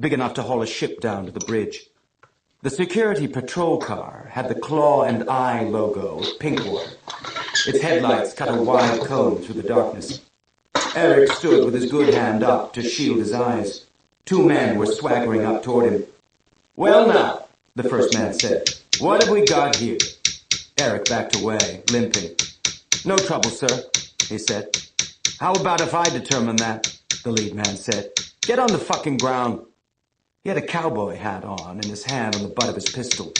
big enough to haul a ship down to the bridge. The security patrol car had the claw and eye logo of Pinkwater. Its headlights cut a wide cone through the darkness. Eric stood with his good hand up to shield his eyes. Two men were swaggering up toward him. "Well now," the first man said, "what have we got here?" Eric backed away, limping. "No trouble, sir," he said. "How about if I determine that?" the lead man said. "Get on the fucking ground." He had a cowboy hat on and his hand on the butt of his pistol.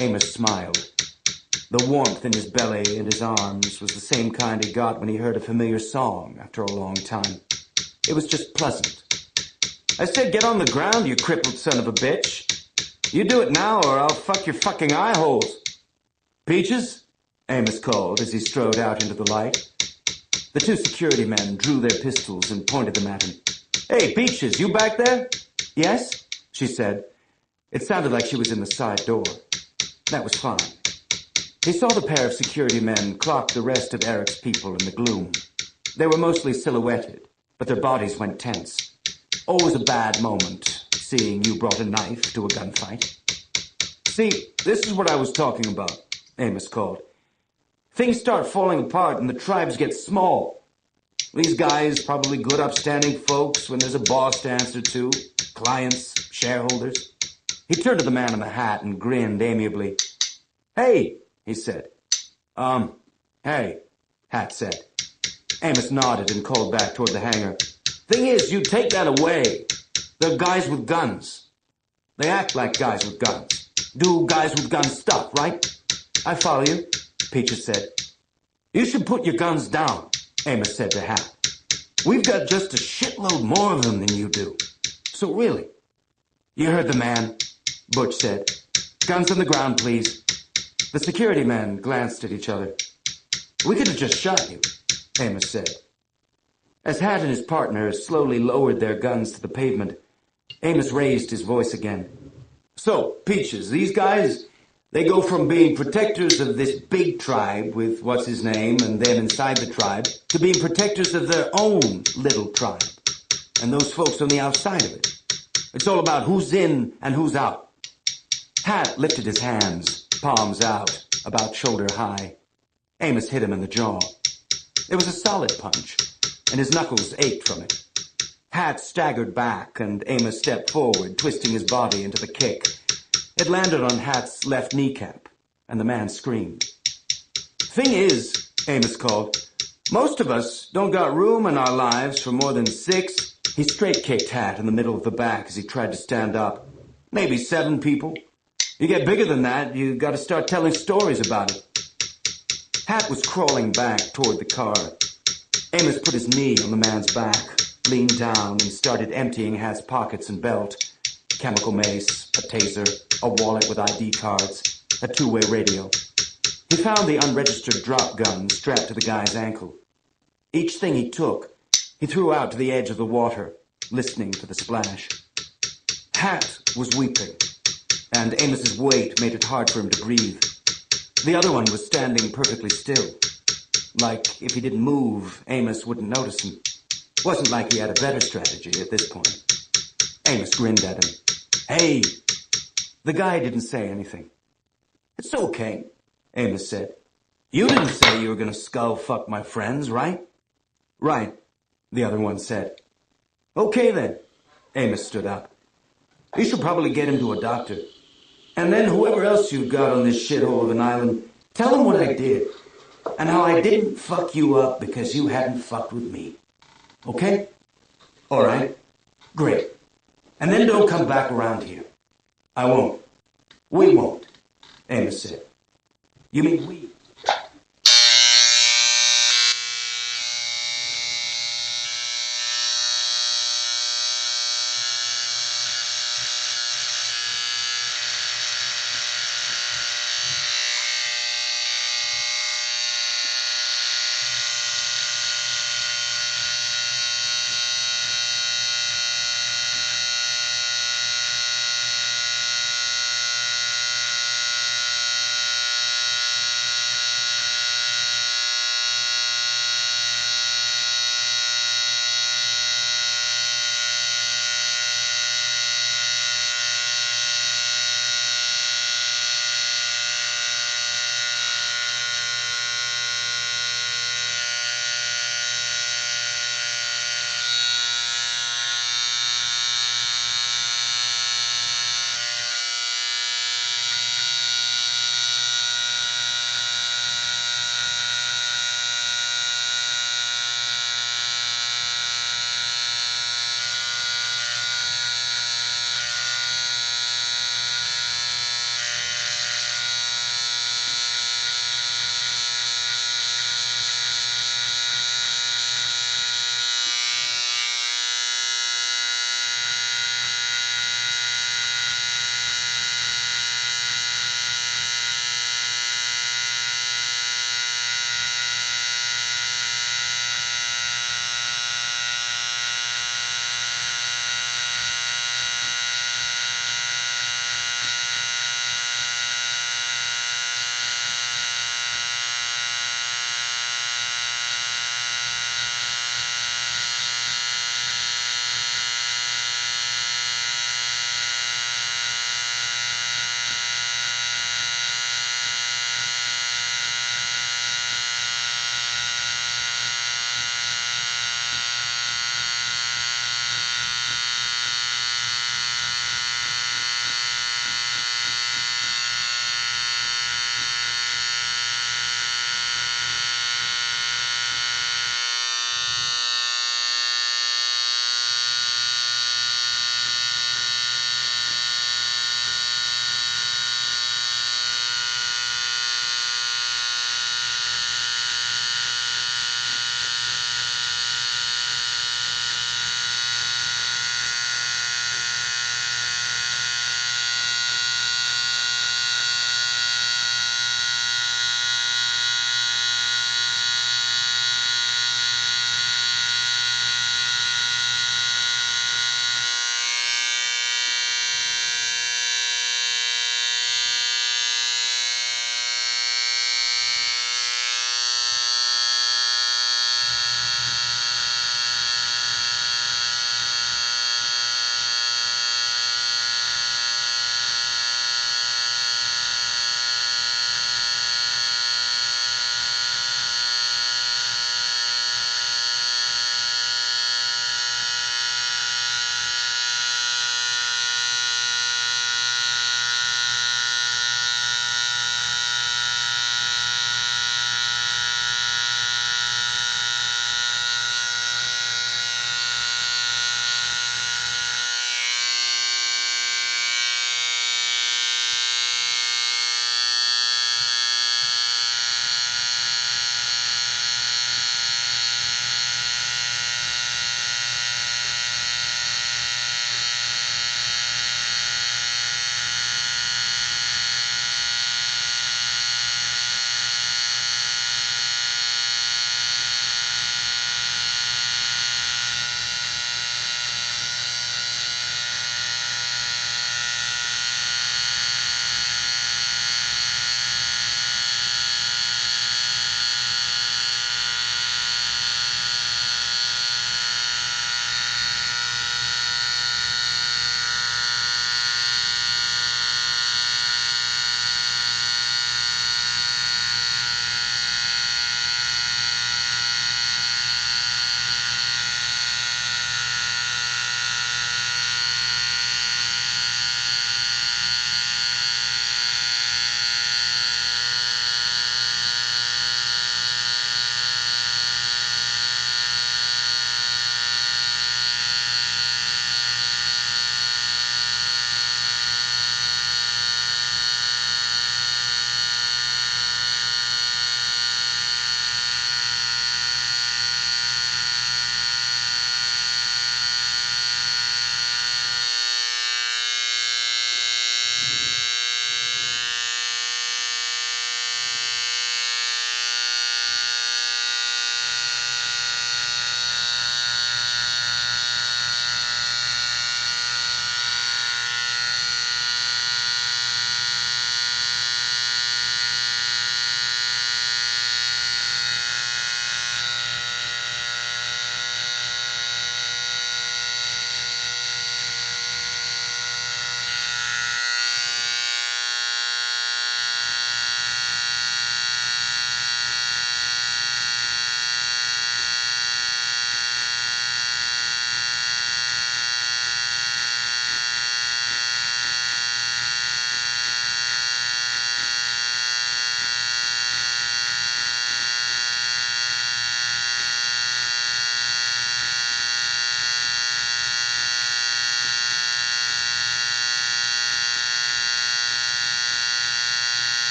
Amos smiled. The warmth in his belly and his arms was the same kind he got when he heard a familiar song after a long time. It was just pleasant. "I said get on the ground, you crippled son of a bitch. You do it now or I'll fuck your fucking eye holes." "Peaches?" Amos called as he strode out into the light. The two security men drew their pistols and pointed them at him. "Hey, Peaches, you back there?" "Yes," she said. It sounded like she was in the side door. That was fine. He saw the pair of security men clock the rest of Eric's people in the gloom. They were mostly silhouetted, but their bodies went tense. Always a bad moment, seeing you brought a knife to a gunfight. "See, this is what I was talking about," Amos called. "Things start falling apart and the tribes get small. These guys, probably good upstanding folks when there's a boss to answer to, clients, shareholders." He turned to the man in the hat and grinned amiably. "Hey," he said. Hey," Hat said. Amos nodded and called back toward the hangar. "Thing is, you take that away. They're guys with guns. They act like guys with guns. Do guys with guns stuff, right?" "I follow you," Peaches said. "You should put your guns down," Amos said to Hat. "We've got just a shitload more of them than you do. So really." "You heard the man," Butch said. "Guns on the ground, please." The security men glanced at each other. "We could have just shot you," Amos said. As Hat and his partner slowly lowered their guns to the pavement, Amos raised his voice again. "So, Peaches, these guys, they go from being protectors of this big tribe with what's-his-name and them inside the tribe to being protectors of their own little tribe and those folks on the outside of it. It's all about who's in and who's out." Hat lifted his hands, palms out, about shoulder high. Amos hit him in the jaw. It was a solid punch, and his knuckles ached from it. Hat staggered back, and Amos stepped forward, twisting his body into the kick. It landed on Hat's left kneecap, and the man screamed. "Thing is," Amos called, "most of us don't got room in our lives for more than 6. He straight-kicked Hat in the middle of the back as he tried to stand up. "Maybe 7 people. You get bigger than that, you got to start telling stories about it." Hat was crawling back toward the car. Amos put his knee on the man's back, leaned down, and started emptying Hat's pockets and belt. Chemical mace, a taser, a wallet with ID cards, a two-way radio. He found the unregistered drop gun strapped to the guy's ankle. Each thing he took, he threw out to the edge of the water, listening for the splash. Hat was weeping, and Amos's weight made it hard for him to breathe. The other one was standing perfectly still. Like if he didn't move, Amos wouldn't notice him. Wasn't like he had a better strategy at this point. Amos grinned at him. "Hey!" The guy didn't say anything. "It's okay," Amos said. "You didn't say you were going to skull fuck my friends, right?" "Right," the other one said. "Okay then." Amos stood up. "You should probably get him to a doctor. And then whoever else you've got on this shithole of an island, tell him what I did. And how I didn't fuck you up because you hadn't fucked with me. Okay?" "All right. Great. And then don't come back around here." "I won't." "We won't," Amos said. "You mean we?"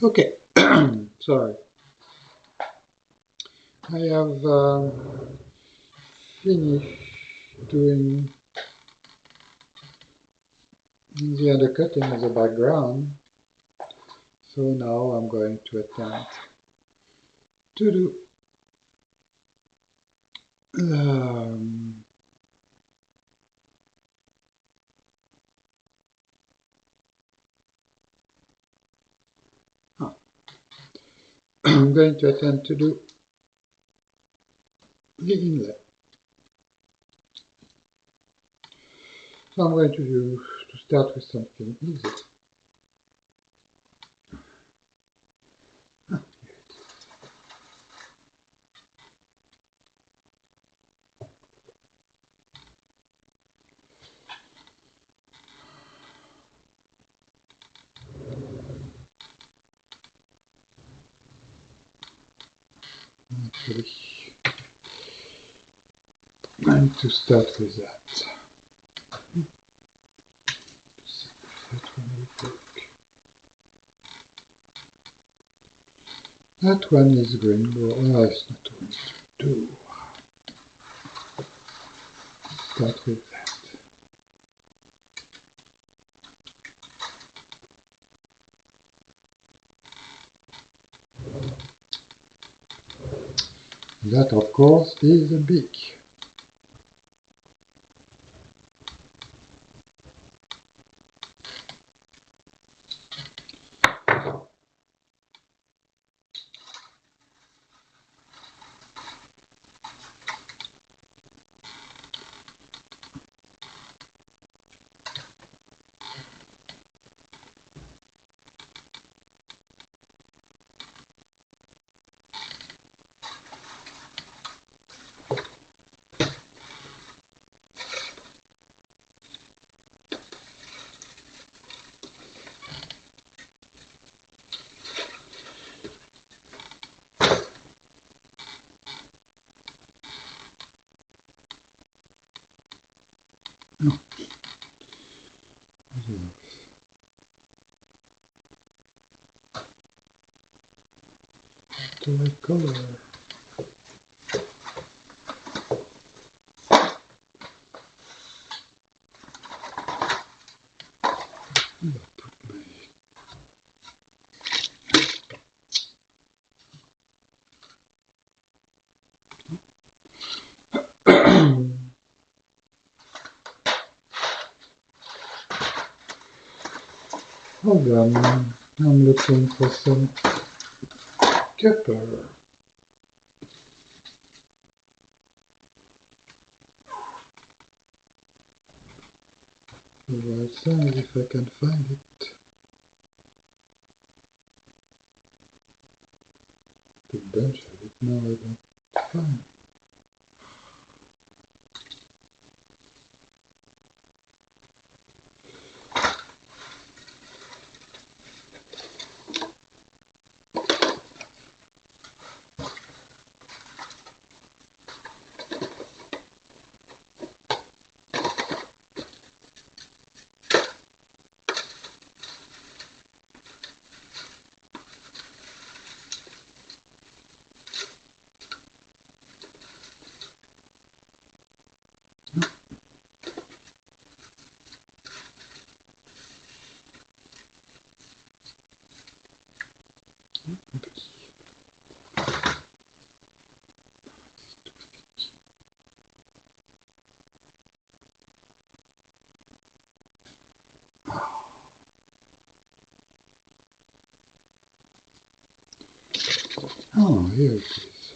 Okay, sorry. I have finished doing the undercutting as a background, so now I'm going to attempt to do um, I'm going to attempt to do the inlay. So I'm going to start with something easy. Actually, I'm going to start with that. That one will work. That one is green. Oh, it's not going to do. Start with that. That, of course, is a beak. The right color. Hold on, I'm looking for some pepper. The right size, if I can find it. The bunch of it, no, I don't find it. Oh, here it is.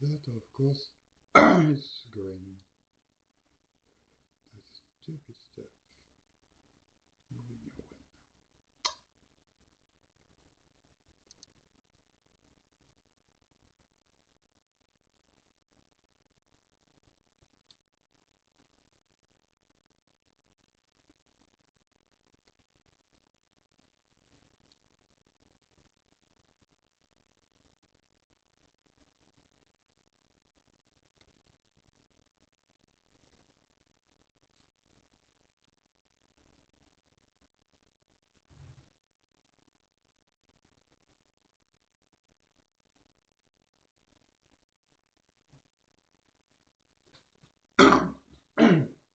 That, of course, is going. That's stupid stuff. Moving away.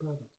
Pardon.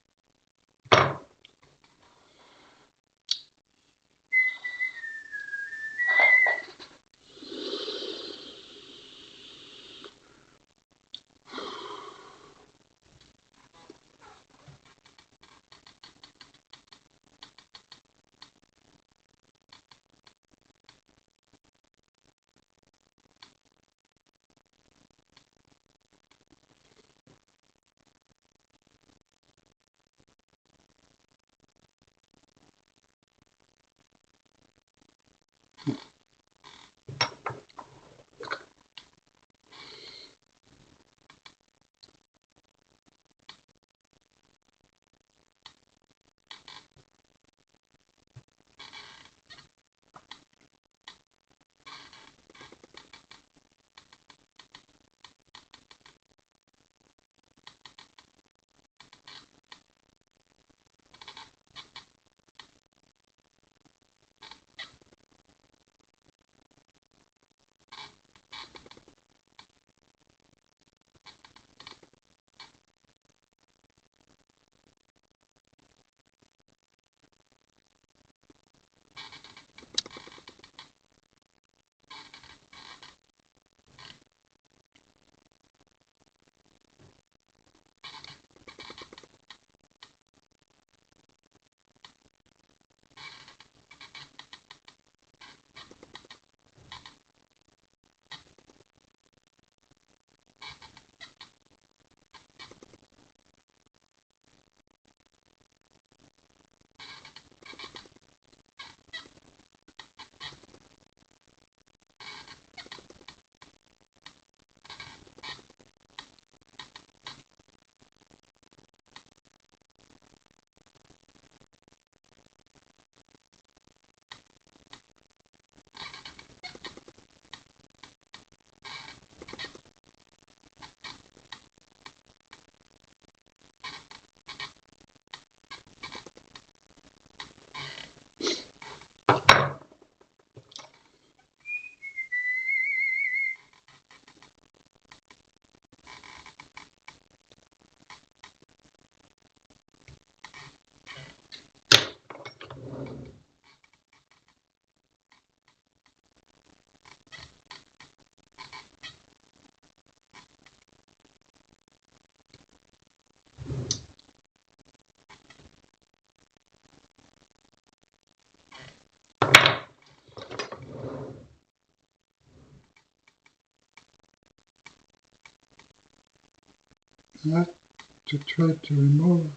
I have to try to remove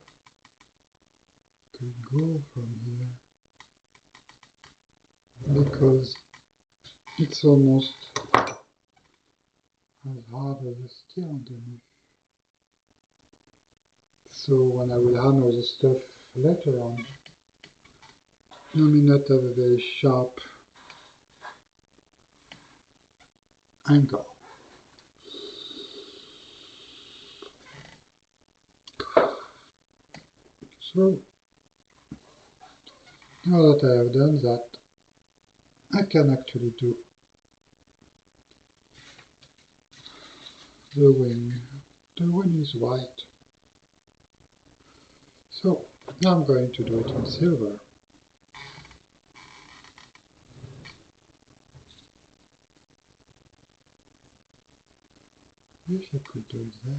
the gold from here because it's almost as hard as the steel underneath. So when I will hammer the stuff later on, I may not have a very sharp angle. So now that I have done that, I can actually do the wing. The wing is white. So now I'm going to do it in silver. Wish I could do it there.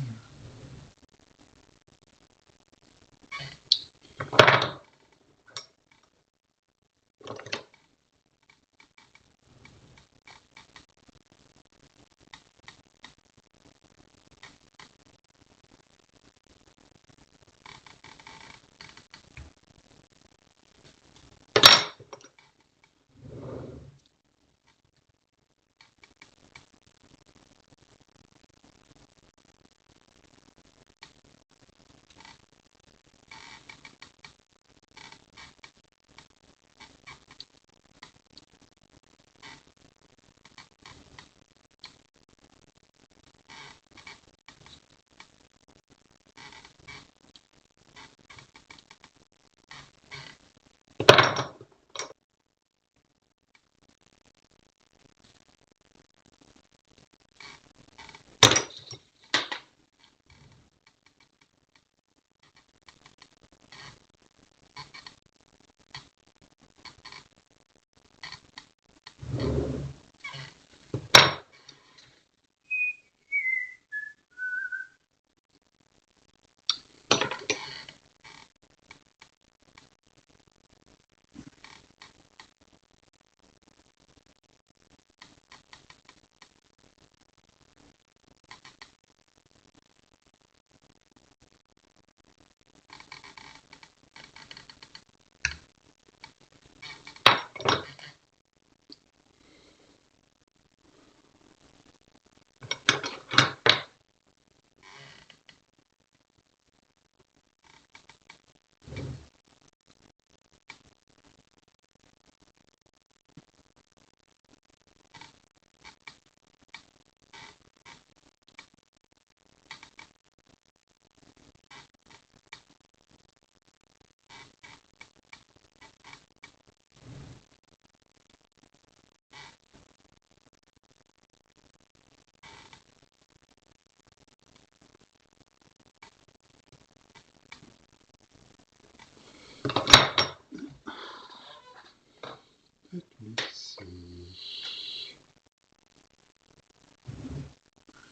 Let me see.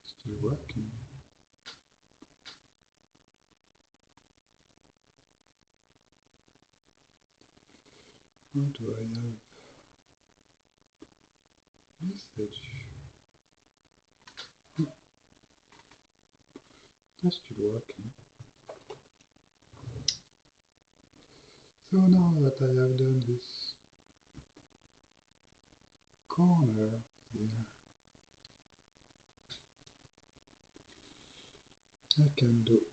Still working. What do I have? Message. That's still working. So now that I have done this corner here, I can do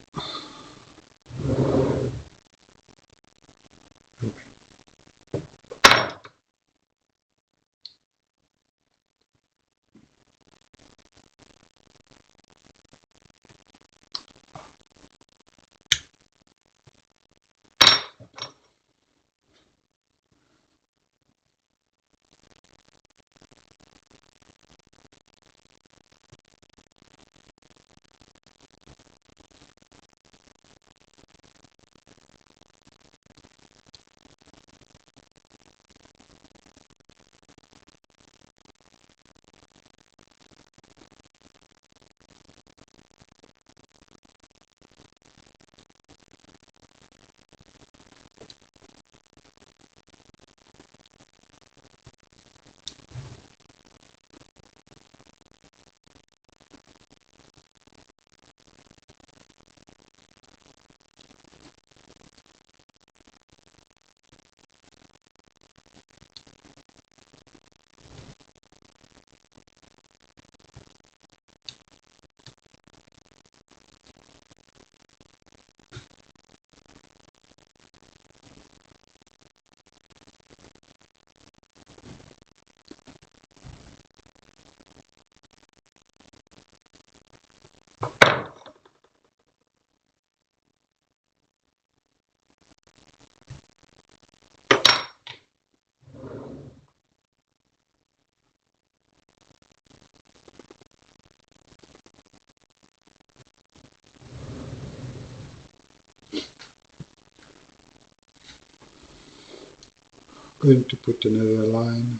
Going to put another line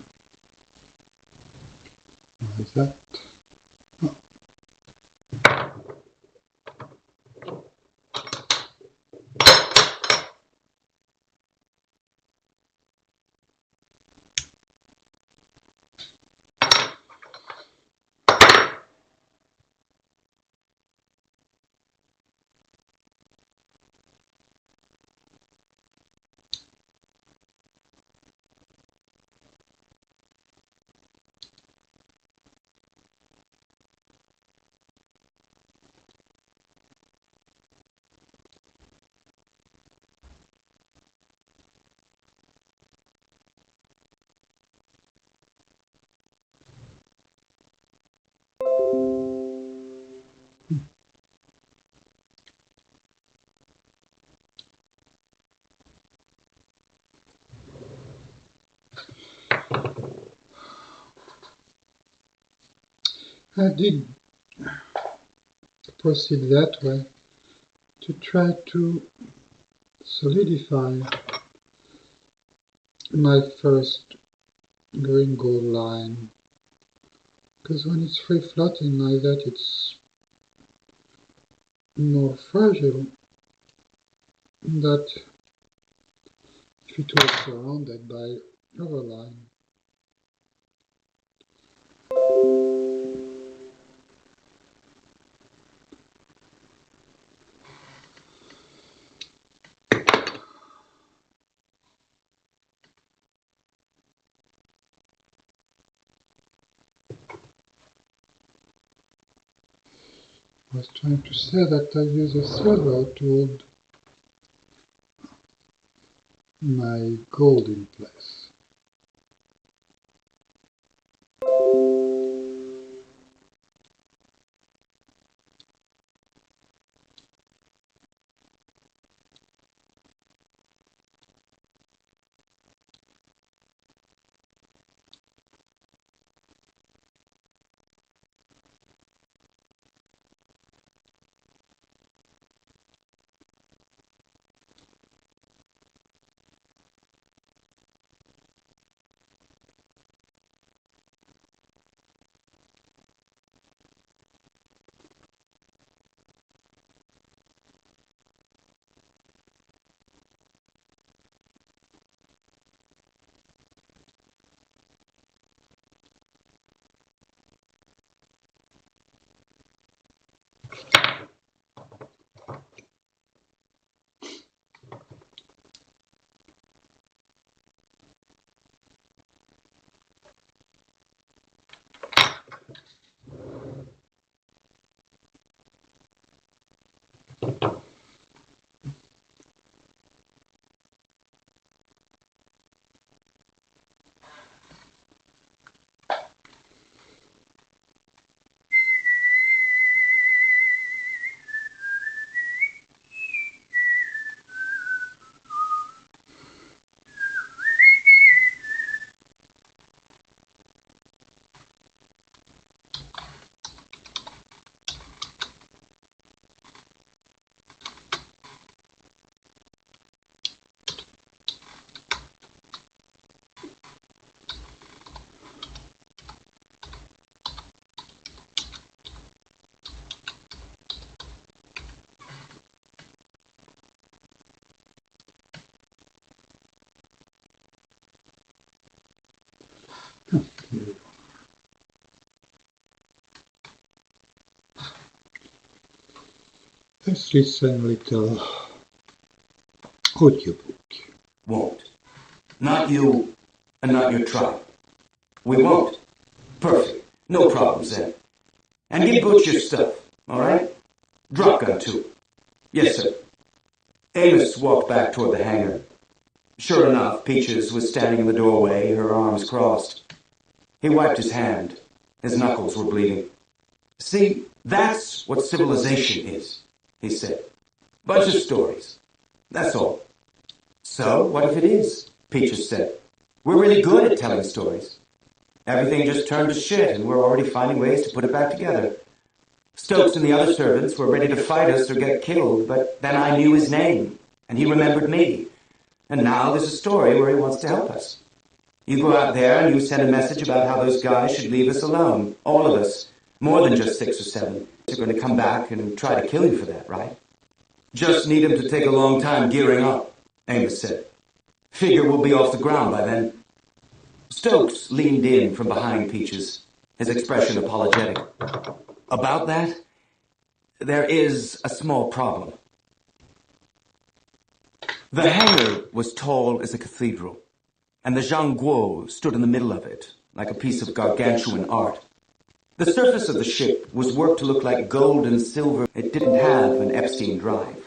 like that. I did proceed that way to try to solidify my first green gold line, because when it's free floating like that, it's more fragile than if it was surrounded by other line. I was trying to say that I use a silver to hold my gold in place. Let's listen a little audiobook. Won't. Not you, and not your tribe. We won't. Perfect. No problems then. And give Butch your stuff, all right? Drop gun too. Yes, sir. Amos walked back toward the hangar. Sure enough, Peaches was standing in the doorway, her arms crossed. He wiped his hand. His knuckles were bleeding. See, that's what civilization is, he said. Bunch of stories. That's all. So, what if it is? Peaches said. We're really good at telling stories. Everything just turned to shit, and we're already finding ways to put it back together. Stokes and the other servants were ready to fight us or get killed, but then I knew his name, and he remembered me. And now there's a story where he wants to help us. You go out there and you send a message about how those guys should leave us alone. All of us. More than just 6 or 7. They're going to come back and try to kill you for that, right? Just need him to take a long time gearing up, Amos said. Figure we'll be off the ground by then. Stokes leaned in from behind Peaches, his expression apologetic. About that, there is a small problem. The hangar was tall as a cathedral, and the Zhang Guo stood in the middle of it, like a piece of gargantuan art. The surface of the ship was worked to look like gold and silver. It didn't have an Epstein drive.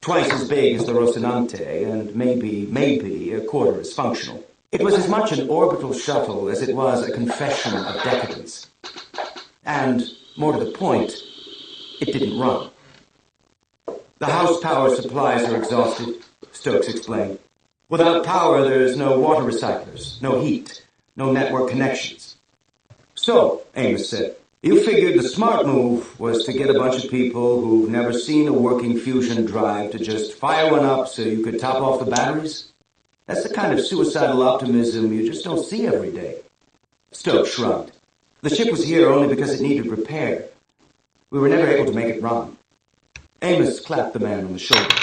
Twice as big as the Rocinante, and maybe a quarter as functional. It was as much an orbital shuttle as it was a confession of decadence. And, more to the point, it didn't run. The house power supplies are exhausted, Stokes explained. Without power, there's no water recyclers, no heat, no network connections. So, Amos said, you figured the smart move was to get a bunch of people who've never seen a working fusion drive to just fire one up so you could top off the batteries? That's the kind of suicidal optimism you just don't see every day. Stokes shrugged. The ship was here only because it needed repair. We were never able to make it run. Amos clapped the man on the shoulder.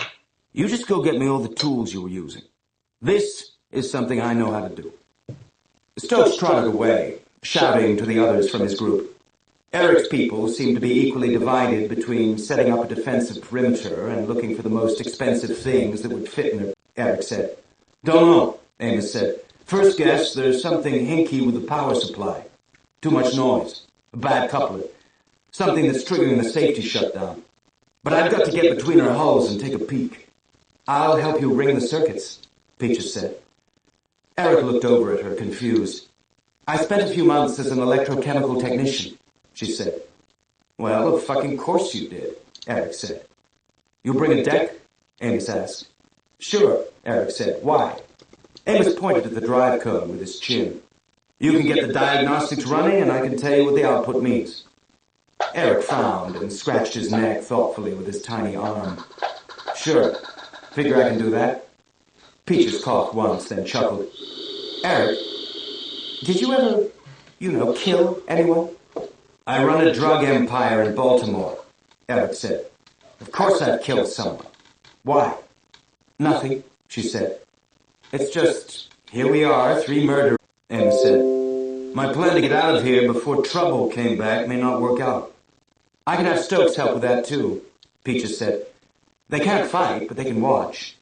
You just go get me all the tools you were using. This is something I know how to do. Stokes trotted away, shouting to the others from his group. Eric's people seemed to be equally divided between setting up a defensive perimeter and looking for the most expensive things that would fit in it, Eric said. Don't know, Amos said. First guess, there's something hinky with the power supply. Too much noise. A bad couplet. Something that's triggering the safety shutdown. But I've got to get between our hulls and take a peek. I'll help you ring the circuits, Peaches said. Eric looked over at her, confused. I spent a few months as an electrochemical technician, she said. Well, of fucking course you did, Eric said. You bring a deck? Amos asked. Sure, Eric said. Why? Amos pointed at the drive cone with his chin. You can get the diagnostics running and I can tell you what the output means. Eric frowned and scratched his neck thoughtfully with his tiny arm. Sure. Figure I can do that? Peaches coughed once, then chuckled. Eric, did you ever, kill anyone? I run a drug empire in Baltimore, Eric said. Of course I've killed someone. Why? Nothing, she said. It's just, here we are, 3 murderers, Amos said. My plan to get out of here before trouble came back may not work out. I can have Stokes help with that too, Peaches said. They can't fight, but they can watch.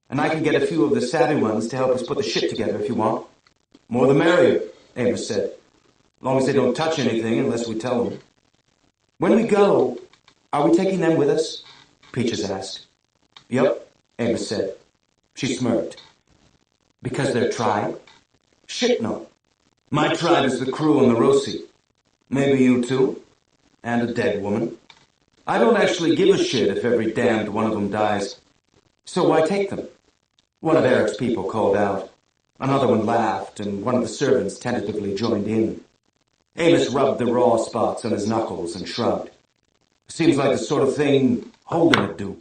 And I can get a few of the savvy ones to help us put the ship together if you want. More the merrier, Amos said. As long as they don't touch anything unless we tell them. When we go, are we taking them with us? Peaches asked. Yep, Amos said. She smirked. Because they're tribe? Shit, no. My tribe is the crew on the Rossi. Maybe you too? And a dead woman. I don't actually give a shit if every damned one of them dies. So why take them? One of Eric's people called out. Another one laughed, and one of the servants tentatively joined in. Amos rubbed the raw spots on his knuckles and shrugged. Seems like the sort of thing Holden would do.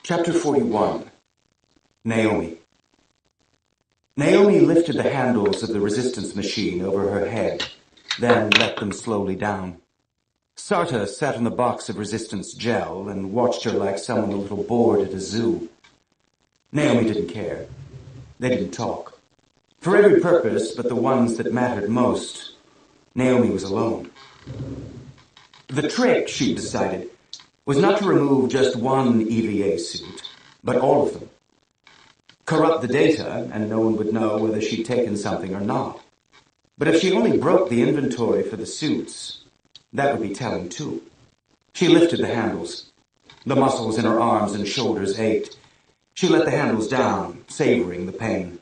Chapter 41. Naomi. Naomi lifted the handles of the resistance machine over her head, then let them slowly down. Sarta sat on the box of resistance gel and watched her like someone a little bored at a zoo. Naomi didn't care. They didn't talk. For every purpose but the ones that mattered most, Naomi was alone. The trick, she decided, was not to remove just one EVA suit, but all of them. Corrupt the data, and no one would know whether she'd taken something or not. But if she only broke the inventory for the suits, that would be telling too. She lifted the handles. The muscles in her arms and shoulders ached. She let the handles down, savoring the pain.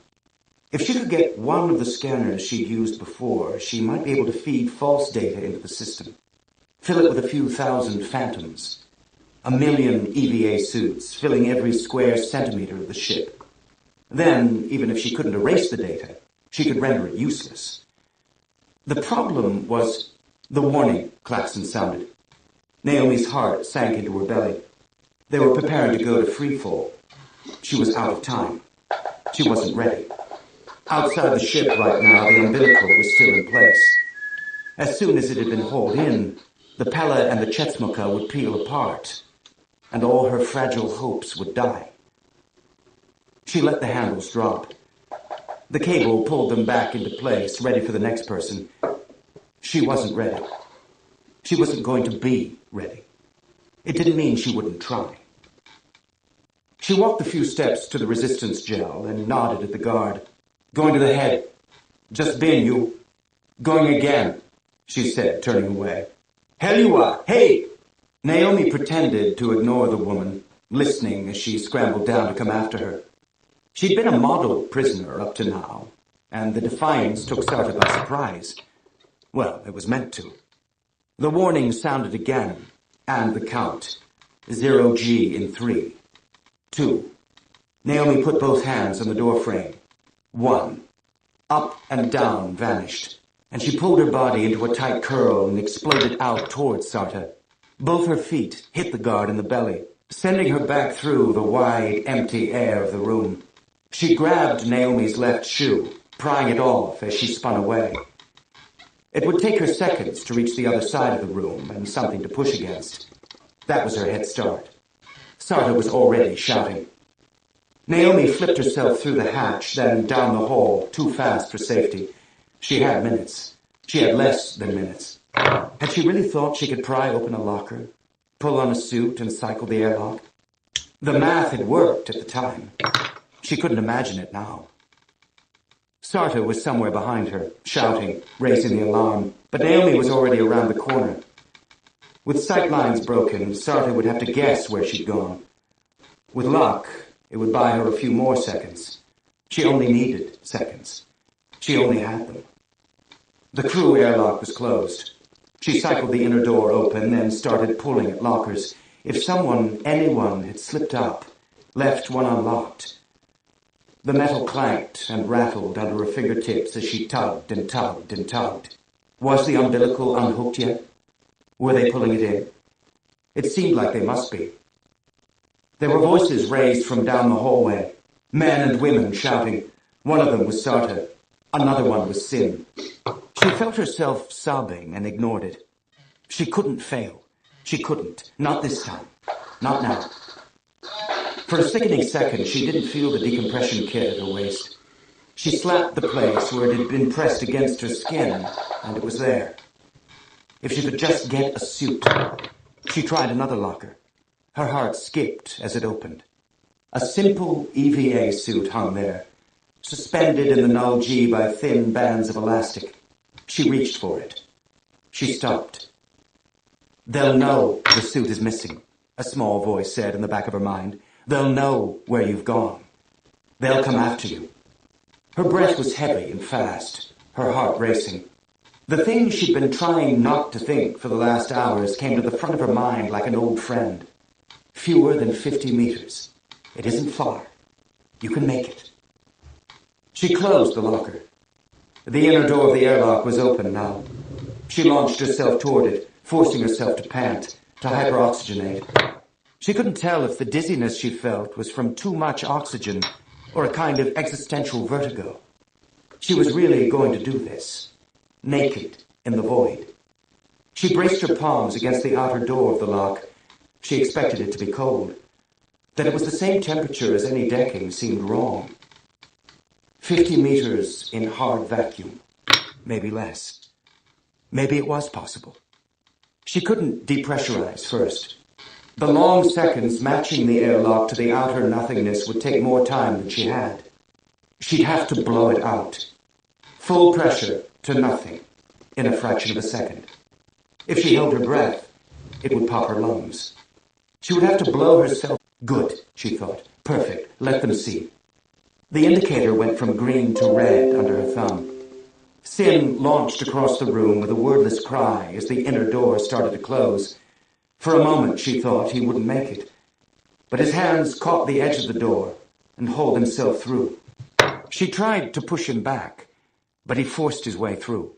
If she could get one of the scanners she'd used before, she might be able to feed false data into the system. Fill it with a few thousand phantoms. 1 million EVA suits, filling every square centimeter of the ship. Then, even if she couldn't erase the data, she could render it useless. The problem was the warning klaxon sounded. Naomi's heart sank into her belly. They were preparing to go to freefall. She was out of time. She wasn't ready. Outside the ship right now, the umbilical was still in place. As soon as it had been hauled in, the Pella and the Chetsmuka would peel apart, and all her fragile hopes would die. She let the handles drop. The cable pulled them back into place, ready for the next person. She wasn't ready. She wasn't going to be ready. It didn't mean she wouldn't try. She walked a few steps to the resistance gel and nodded at the guard. "Going to the head. Just been, you. Going again," she said, turning away. "Hell you are! Hey!" Naomi pretended to ignore the woman, listening as she scrambled down to come after her. She'd been a model prisoner up to now, and the defiance took Sarta by surprise. Well, it was meant to. The warning sounded again, and the count. 0G in 3, 2. Naomi put both hands on the doorframe. 1. Up and down vanished, and she pulled her body into a tight curl and exploded out towards Sarta. Both her feet hit the guard in the belly, sending her back through the wide, empty air of the room. She grabbed Naomi's left shoe, prying it off as she spun away. It would take her seconds to reach the other side of the room and something to push against. That was her head start. Sarta was already shouting. Naomi flipped herself through the hatch, then down the hall, too fast for safety. She had minutes. She had less than minutes. Had she really thought she could pry open a locker, pull on a suit, and cycle the airlock? The math had worked at the time. She couldn't imagine it now. Sarta was somewhere behind her, shouting, raising the alarm, but Naomi was already around the corner. With sight lines broken, Sarta would have to guess where she'd gone. With luck, it would buy her a few more seconds. She only needed seconds. She only had them. The crew airlock was closed. She cycled the inner door open and started pulling at lockers. If anyone had slipped up, left one unlocked. The metal clanked and rattled under her fingertips as she tugged and tugged and tugged. Was the umbilical unhooked yet? Were they pulling it in? It seemed like they must be. There were voices raised from down the hallway, men and women shouting. One of them was Sarta. Another one was Sin. She felt herself sobbing and ignored it. She couldn't fail. She couldn't. Not this time. Not now. For a sickening second, she didn't feel the decompression kit at her waist. She slapped the place where it had been pressed against her skin, and it was there. If she could just get a suit. She tried another locker. Her heart skipped as it opened. A simple EVA suit hung there, suspended in the null G by thin bands of elastic. She reached for it. She stopped. "They'll know the suit is missing," a small voice said in the back of her mind. "They'll know where you've gone. They'll come after you." Her breath was heavy and fast, her heart racing. The things she'd been trying not to think for the last hours came to the front of her mind like an old friend. Fewer than 50 meters. It isn't far. You can make it. She closed the locker. The inner door of the airlock was open now. She launched herself toward it, forcing herself to pant, to hyperoxygenate. She couldn't tell if the dizziness she felt was from too much oxygen or a kind of existential vertigo. She was really going to do this, naked in the void. She braced her palms against the outer door of the lock. She expected it to be cold. That it was the same temperature as any decking seemed wrong. 50 meters in hard vacuum. Maybe less. Maybe it was possible. She couldn't depressurize first. The long seconds matching the airlock to the outer nothingness would take more time than she had. She'd have to blow it out. Full pressure to nothing in a fraction of a second. If she held her breath, it would pop her lungs. She would have to blow herself. Good, she thought. Perfect. Let them see. The indicator went from green to red under her thumb. Sin launched across the room with a wordless cry as the inner door started to close. For a moment she thought he wouldn't make it. But his hands caught the edge of the door and hauled himself through. She tried to push him back, but he forced his way through.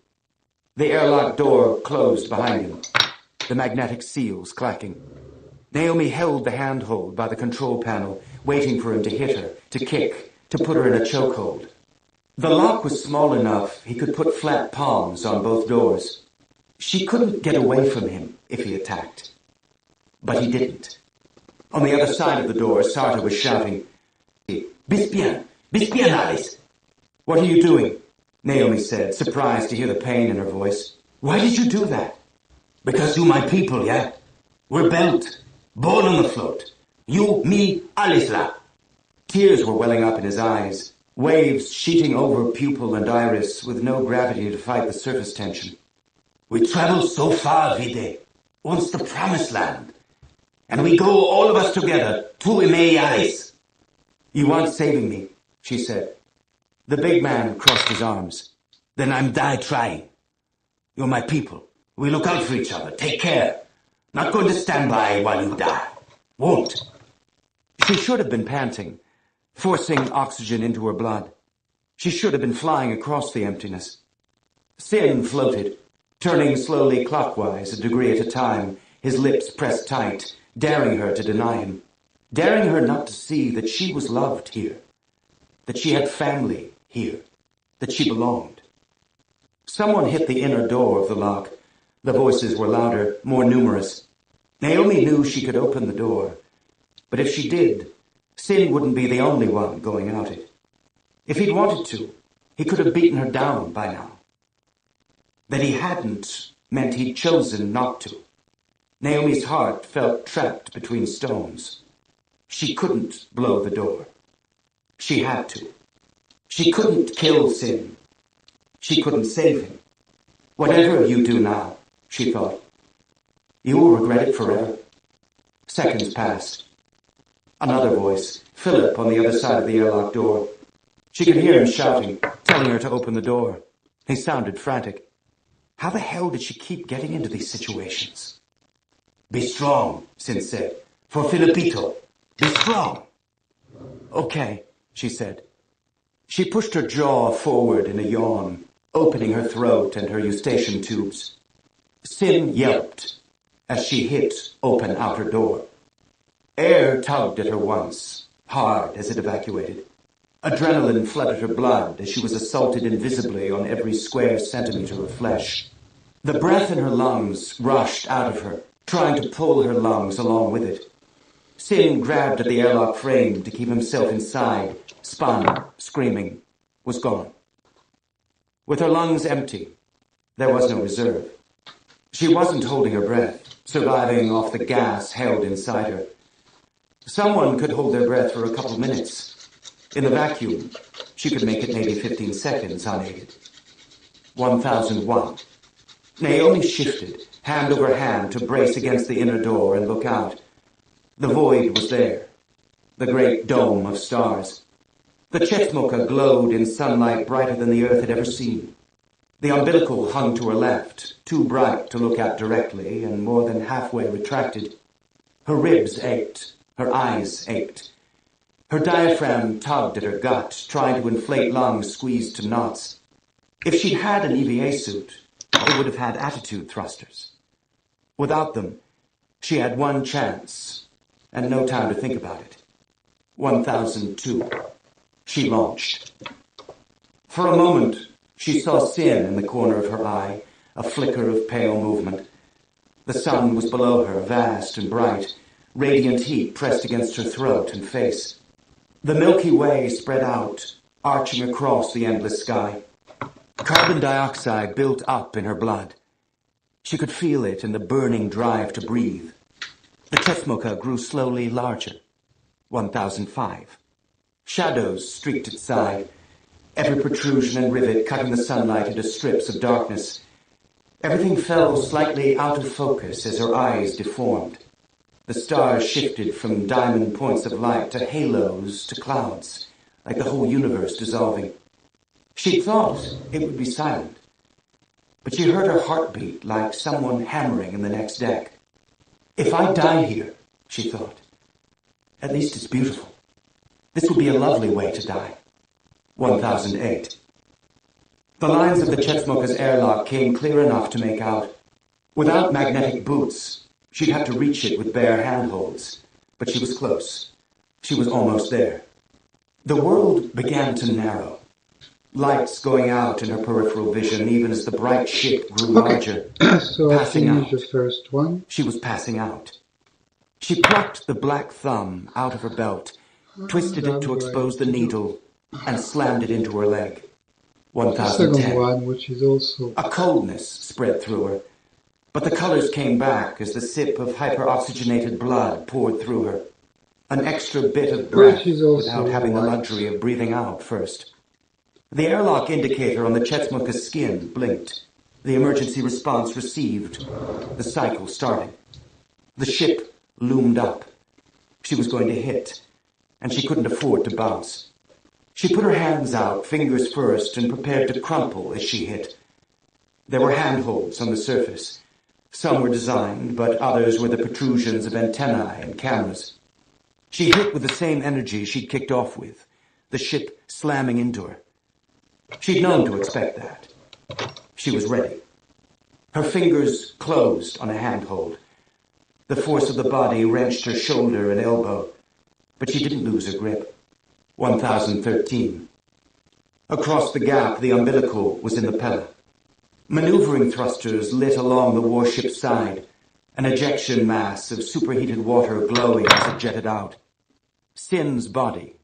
The airlock door closed behind him, the magnetic seals clacking. Naomi held the handhold by the control panel, waiting for him to hit her, to kick, to put her in a chokehold. The lock was small enough he could put flat palms on both doors. She couldn't get away from him if he attacked. But he didn't. On the other side of the door, Sarta was shouting, "Bis bien, Alice." "What are you doing?" Naomi said, surprised to hear the pain in her voice. "Why did you do that?" "Because you my people, yeah? We're built, born on the float. You, me, Alice la." Tears were welling up in his eyes, waves sheeting over pupil and iris with no gravity to fight the surface tension. "We travel so far, Vide, once the promised land. And we go, all of us together, to me, Alice." "You aren't saving me," she said. The big man crossed his arms. "Then I'm die trying. You're my people. We look out for each other. Take care. Not going to stand by while you die. Won't." She should have been panting, forcing oxygen into her blood. She should have been flying across the emptiness. Sin floated, turning slowly clockwise a degree at a time, his lips pressed tight, daring her to deny him, daring her not to see that she was loved here, that she had family here, that she belonged. Someone hit the inner door of the lock. The voices were louder, more numerous. Naomi knew she could open the door, but if she did, Sin wouldn't be the only one going out it. If he'd wanted to, he could have beaten her down by now. That he hadn't meant he'd chosen not to. Naomi's heart felt trapped between stones. She couldn't blow the door. She had to. She couldn't kill Sin. She couldn't save him. "Whatever you do now," she thought, "you will regret it forever." Seconds passed. Another voice, Philip on the other side of the airlock door. She could hear him shouting, telling her to open the door. He sounded frantic. How the hell did she keep getting into these situations? "Be strong," Sin said. "For Filipito. Be strong." "Okay," she said. She pushed her jaw forward in a yawn, opening her throat and her eustachian tubes. Sin yelped as she hit open outer door. Air tugged at her once, hard as it evacuated. Adrenaline flooded her blood as she was assaulted invisibly on every square centimeter of flesh. The breath in her lungs rushed out of her, trying to pull her lungs along with it. Sin grabbed at the airlock frame to keep himself inside, spun, screaming, was gone. With her lungs empty, there was no reserve. She wasn't holding her breath, surviving off the gas held inside her. Someone could hold their breath for a couple minutes. In the vacuum, she could make it maybe 15 seconds unaided. 1001. Naomi shifted, hand over hand, to brace against the inner door and look out. The void was there, the great dome of stars. The Chetsmoka glowed in sunlight brighter than the earth had ever seen. The umbilical hung to her left, too bright to look at directly and more than halfway retracted. Her ribs ached. Her eyes ached. Her diaphragm tugged at her gut, trying to inflate lungs squeezed to knots. If she'd had an EVA suit, it would have had attitude thrusters. Without them, she had one chance, and no time to think about it. 1002. She launched. For a moment, she saw Sin in the corner of her eye, a flicker of pale movement. The sun was below her, vast and bright, radiant heat pressed against her throat and face. The Milky Way spread out, arching across the endless sky. Carbon dioxide built up in her blood. She could feel it in the burning drive to breathe. The Chetsmoka grew slowly larger. 1005. Shadows streaked its side, every protrusion and rivet cutting the sunlight into strips of darkness. Everything fell slightly out of focus as her eyes deformed. The stars shifted from diamond points of light to halos to clouds, like the whole universe dissolving. She thought it would be silent, but she heard her heartbeat like someone hammering in the next deck. If I die here, she thought, at least it's beautiful. This would be a lovely way to die. 1008. The lines of the Chetsmoka's airlock came clear enough to make out. Without magnetic boots, she'd have to reach it with bare handholds, but she was close. She was almost there. The world began to narrow, lights going out in her peripheral vision even as the bright ship grew larger, So I passing finished the out. first one. She was passing out. She plucked the black thumb out of her belt, twisted it to expose the needle, and slammed it into her leg. The second 1010. one, which is also A coldness spread through her, but the colors came back as the sip of hyperoxygenated blood poured through her. An extra bit of breath which is also without having the white. luxury of breathing out first. The airlock indicator on the Chetsmuka's skin blinked. The emergency response received. The cycle started. The ship loomed up. She was going to hit, and she couldn't afford to bounce. She put her hands out, fingers first, and prepared to crumple as she hit. There were handholds on the surface. Some were designed, but others were the protrusions of antennae and cameras. She hit with the same energy she'd kicked off with, the ship slamming into her. She'd known to expect that. She was ready. Her fingers closed on a handhold. The force of the body wrenched her shoulder and elbow, but she didn't lose her grip. 1013. Across the gap, the umbilical was in the Pella. Maneuvering thrusters lit along the warship's side, an ejection mass of superheated water glowing as it jetted out. Sin's body,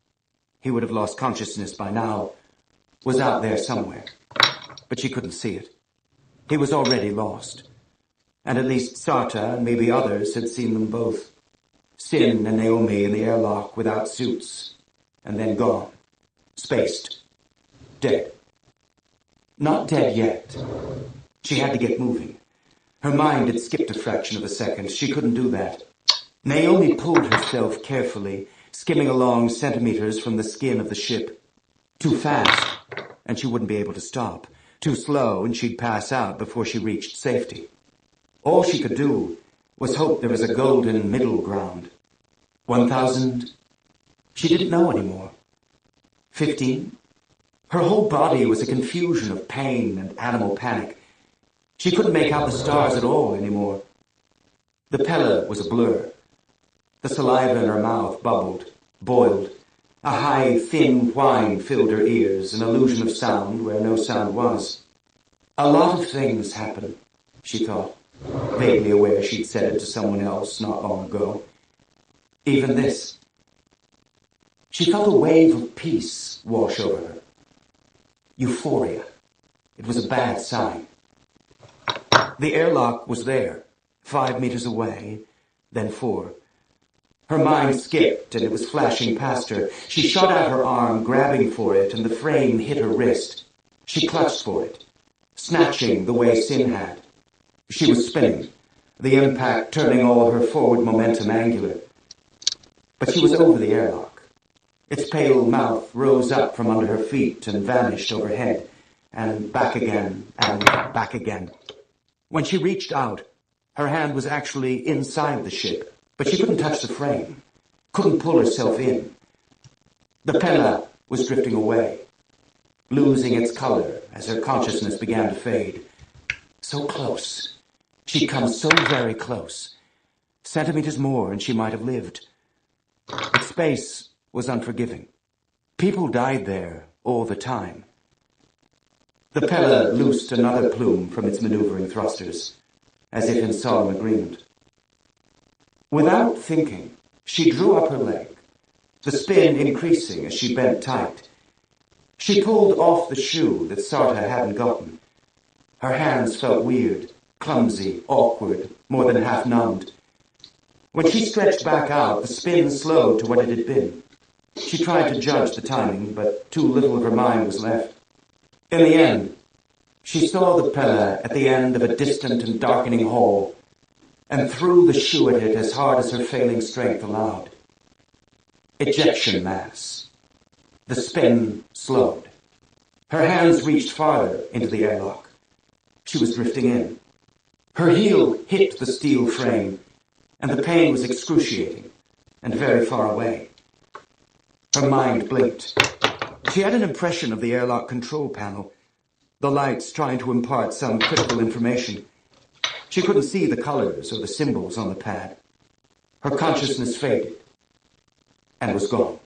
he would have lost consciousness by now, was out there somewhere, but she couldn't see it. He was already lost, and at least Sarta and maybe others had seen them both. Sin and Naomi in the airlock without suits, and then gone, spaced, dead. Not dead yet. She had to get moving. Her mind had skipped a fraction of a second. She couldn't do that. Naomi pulled herself carefully, skimming along centimeters from the skin of the ship. Too fast, and she wouldn't be able to stop. Too slow, and she'd pass out before she reached safety. All she could do was hope there was a golden middle ground. 1000? She didn't know anymore. 15? Her whole body was a confusion of pain and animal panic. She couldn't make out the stars at all anymore. The Pella was a blur. The saliva in her mouth bubbled, boiled. A high, thin whine filled her ears, an illusion of sound where no sound was. A lot of things happen, she thought, vaguely aware she'd said it to someone else not long ago. Even this. She felt a wave of peace wash over her. Euphoria. It was a bad sign. The airlock was there, 5 meters away, then 4. Her mind skipped, and it was flashing past her. She shot out her arm, grabbing for it, and the frame hit her wrist. She clutched for it, snatching the way Sin had. She was spinning, the impact turning all her forward momentum angular. But she was over the airlock. Its pale mouth rose up from under her feet and vanished overhead, and back again, and back again. When she reached out, her hand was actually inside the ship, but she couldn't touch the frame, couldn't pull herself in. The Pella was drifting away, losing its color as her consciousness began to fade. So close. She'd come so very close. Centimeters more and she might have lived. But space was unforgiving. People died there all the time. The Pella loosed another plume from its maneuvering thrusters, as if in solemn agreement. Without thinking, she drew up her leg, the spin increasing as she bent tight. She pulled off the shoe that Sarta hadn't gotten. Her hands felt weird, clumsy, awkward, more than half numbed. When she stretched back out, the spin slowed to what it had been. She tried to judge the timing, but too little of her mind was left. In the end, she saw the Pella at the end of a distant and darkening hall, and threw the shoe at it as hard as her failing strength allowed. Ejection mass. The spin slowed. Her hands reached farther into the airlock. She was drifting in. Her heel hit the steel frame, and the pain was excruciating, and very far away. Her mind blinked. She had an impression of the airlock control panel, the lights trying to impart some critical information. She couldn't see the colors or the symbols on the pad. Her consciousness faded and was gone.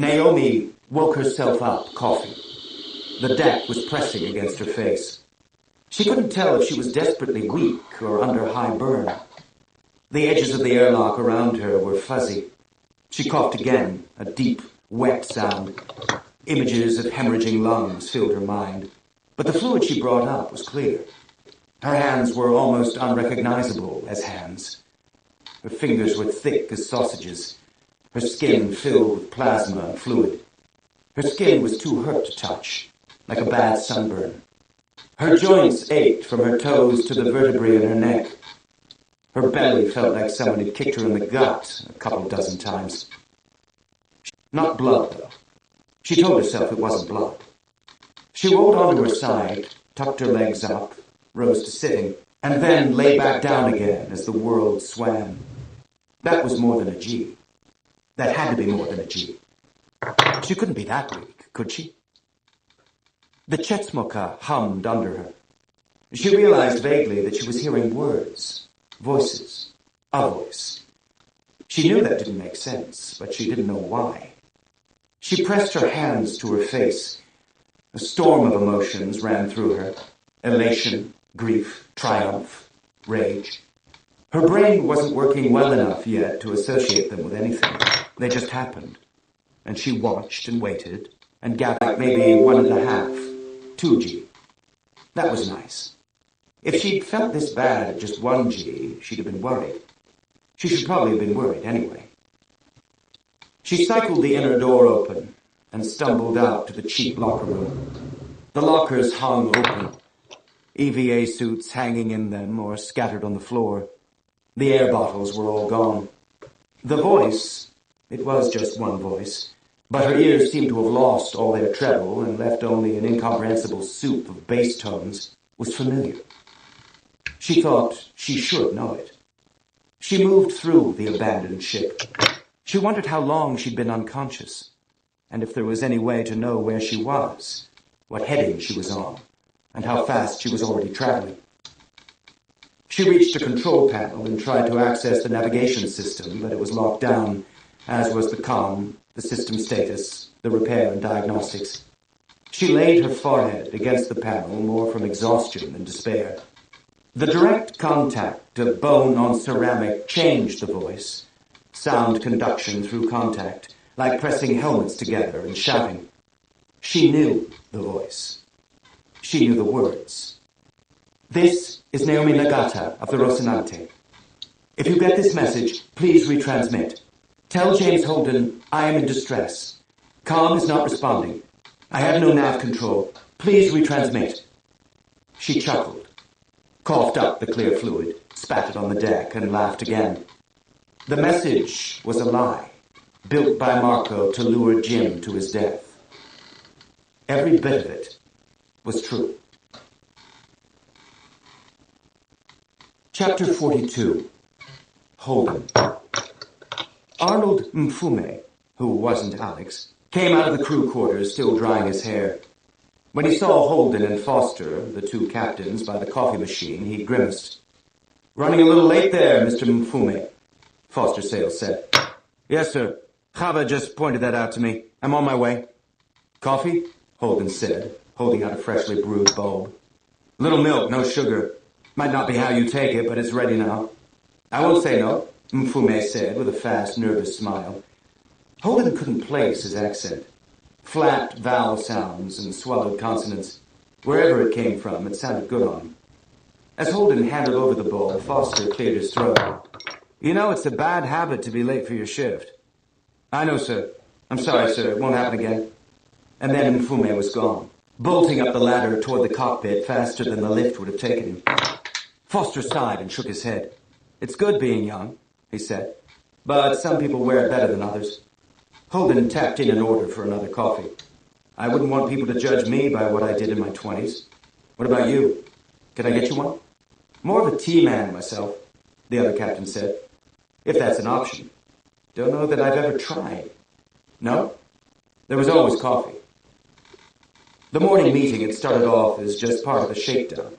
Naomi woke herself up, coughing. The deck was pressing against her face. She couldn't tell if she was desperately weak or under high burn. The edges of the airlock around her were fuzzy. She coughed again, a deep, wet sound. Images of hemorrhaging lungs filled her mind, but the fluid she brought up was clear. Her hands were almost unrecognizable as hands. Her fingers were thick as sausages, her skin filled with plasma and fluid. Her skin was too hurt to touch, like a bad sunburn. Her joints ached from her toes to the vertebrae in her neck. Her belly felt like someone had kicked her in the gut a couple dozen times. Not blood, though. She told herself it wasn't blood. She rolled onto her side, tucked her legs up, rose to sitting, and then lay back down again as the world swam. That was more than a G. That had to be more than a G. She couldn't be that weak, could she? The Chetsmoka hummed under her. She realized vaguely that she was hearing words, voices, a voice. She knew that didn't make sense, but she didn't know why. She pressed her hands to her face. A storm of emotions ran through her. Elation, grief, triumph, rage. Her brain wasn't working well enough yet to associate them with anything. They just happened. And she watched and waited and gathered maybe 1.5, 2G. That was nice. If she'd felt this bad at just 1G, she'd have been worried. She should probably have been worried anyway. She cycled the inner door open and stumbled out to the cheap locker room. The lockers hung open, EVA suits hanging in them or scattered on the floor. The air bottles were all gone. The voice, it was just one voice, but her ears seemed to have lost all their treble and left only an incomprehensible soup of bass tones, was familiar. She thought she should know it. She moved through the abandoned ship. She wondered how long she'd been unconscious, and if there was any way to know where she was, what heading she was on, and how fast she was already traveling. She reached a control panel and tried to access the navigation system, but it was locked down, as was the comm, the system status, the repair and diagnostics. She laid her forehead against the panel more from exhaustion than despair. The direct contact of bone on ceramic changed the voice, sound conduction through contact, like pressing helmets together and shouting. She knew the voice. She knew the words. This is Naomi Nagata of the Rocinante. If you get this message, please retransmit. Tell James Holden I am in distress. Comm is not responding. I have no nav control. Please retransmit. She chuckled, coughed up the clear fluid, spat it on the deck, and laughed again. The message was a lie, built by Marco to lure Jim to his death. Every bit of it was true. Chapter 42. Holden. Arnold Mfume, who wasn't Alex, came out of the crew quarters still drying his hair. When he saw Holden and Foster, the two captains, by the coffee machine, he grimaced. "Running a little late there, Mr. Mfume," Foster Sales said. "Yes, sir. Chava just pointed that out to me. I'm on my way." "Coffee?" Holden said, holding out a freshly brewed bulb. "Little milk, no sugar. Might not be how you take it, but it's ready now." "I won't say no," Mfume said with a fast, nervous smile. Holden couldn't place his accent. Flat vowel sounds and swallowed consonants. Wherever it came from, it sounded good on him. As Holden handed over the bowl, Foster cleared his throat. "You know, it's a bad habit to be late for your shift." "I know, sir. I'm sorry, sir. It won't happen again." And then Mfume was gone, bolting up the ladder toward the cockpit faster than the lift would have taken him. Foster sighed and shook his head. "It's good being young," he said, "but some people wear it better than others." Holden tapped in an order for another coffee. "I wouldn't want people to judge me by what I did in my 20s. What about you? Can I get you one?" "More of a tea man myself," the other captain said. "If that's an option. Don't know that I've ever tried." "No?" There was always coffee. The morning meeting had started off as just part of the shakedown.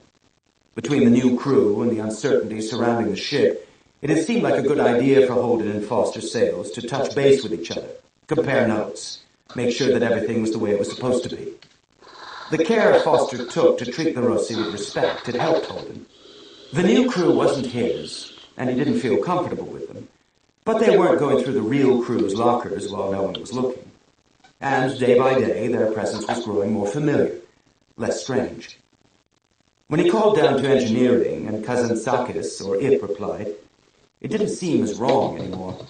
Between the new crew and the uncertainty surrounding the ship, it had seemed like a good idea for Holden and Foster Sales to touch base with each other, compare notes, make sure that everything was the way it was supposed to be. The care Foster took to treat the Rossi with respect had helped Holden. The new crew wasn't his, and he didn't feel comfortable with them. But they weren't going through the real crew's lockers while no one was looking. And day by day, their presence was growing more familiar, less strange. When he called down to engineering and Cousin Sakis, or Ip, replied, it didn't seem as wrong anymore.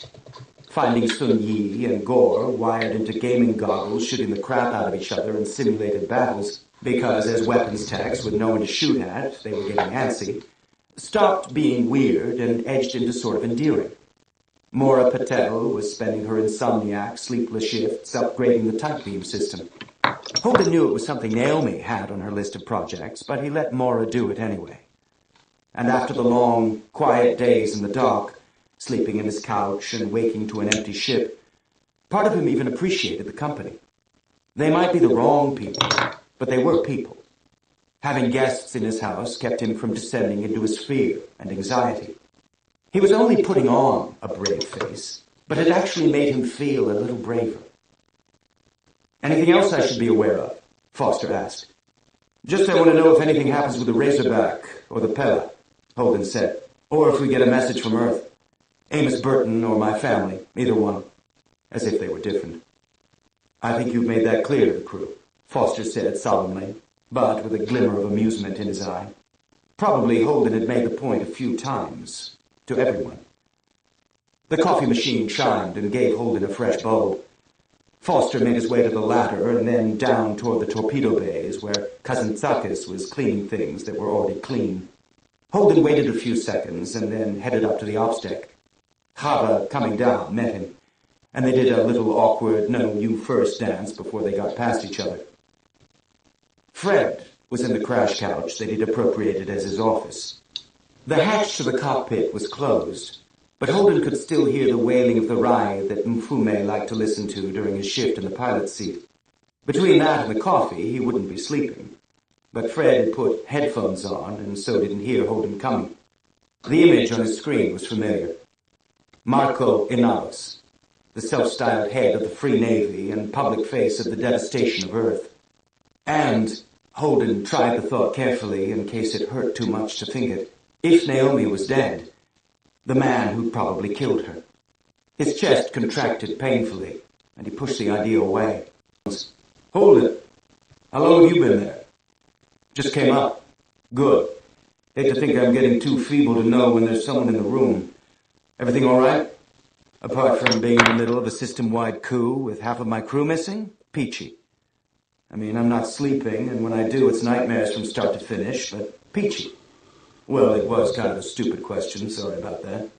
Finding Sun Yi and Gore wired into gaming goggles shooting the crap out of each other in simulated battles because as weapons techs with no one to shoot at, they were getting antsy, stopped being weird and edged into sort of endearing. Maura Patel was spending her insomniac, sleepless shifts upgrading the tight beam system. Holden knew it was something Naomi had on her list of projects, but he let Maura do it anyway. And after the long, quiet days in the dock, sleeping in his couch and waking to an empty ship, part of him even appreciated the company. They might be the wrong people, but they were people. Having guests in his house kept him from descending into his fear and anxiety. He was only putting on a brave face, but it actually made him feel a little braver. Anything else I should be aware of? Foster asked. Just I want to know if anything happens with the Razorback or the Pella, Holden said, or if we get a message from Earth. Amos Burton or my family, either one, as if they were different. I think you've made that clear to the crew, Foster said solemnly, but with a glimmer of amusement in his eye. Probably Holden had made the point a few times, to everyone. The coffee machine chimed and gave Holden a fresh bowl. Foster made his way to the ladder and then down toward the torpedo bays where Cousin Tsakis was cleaning things that were already clean. Holden waited a few seconds and then headed up to the ops deck. Chava, coming down, met him, and they did a little awkward no-you-first dance before they got past each other. Fred was in the crash couch that he'd appropriated as his office. The hatch to the cockpit was closed, but Holden could still hear the wailing of the rye that Mfume liked to listen to during his shift in the pilot's seat. Between that and the coffee, he wouldn't be sleeping. But Fred had put headphones on, and so didn't hear Holden coming. The image on his screen was familiar. Marco Inaros, the self-styled head of the Free Navy and public face of the devastation of Earth. And Holden tried the thought carefully in case it hurt too much to think it. If Naomi was dead, the man who'd probably killed her. His chest contracted painfully, and he pushed the idea away. Hold it. How long have you been there? Just came up. Good. Hate to think I'm getting too feeble to know when there's someone in the room. Everything all right? Apart from being in the middle of a system-wide coup with half of my crew missing? Peachy. I mean, I'm not sleeping, and when I do, it's nightmares from start to finish, but peachy. Well, it was kind of a stupid question, sorry about that.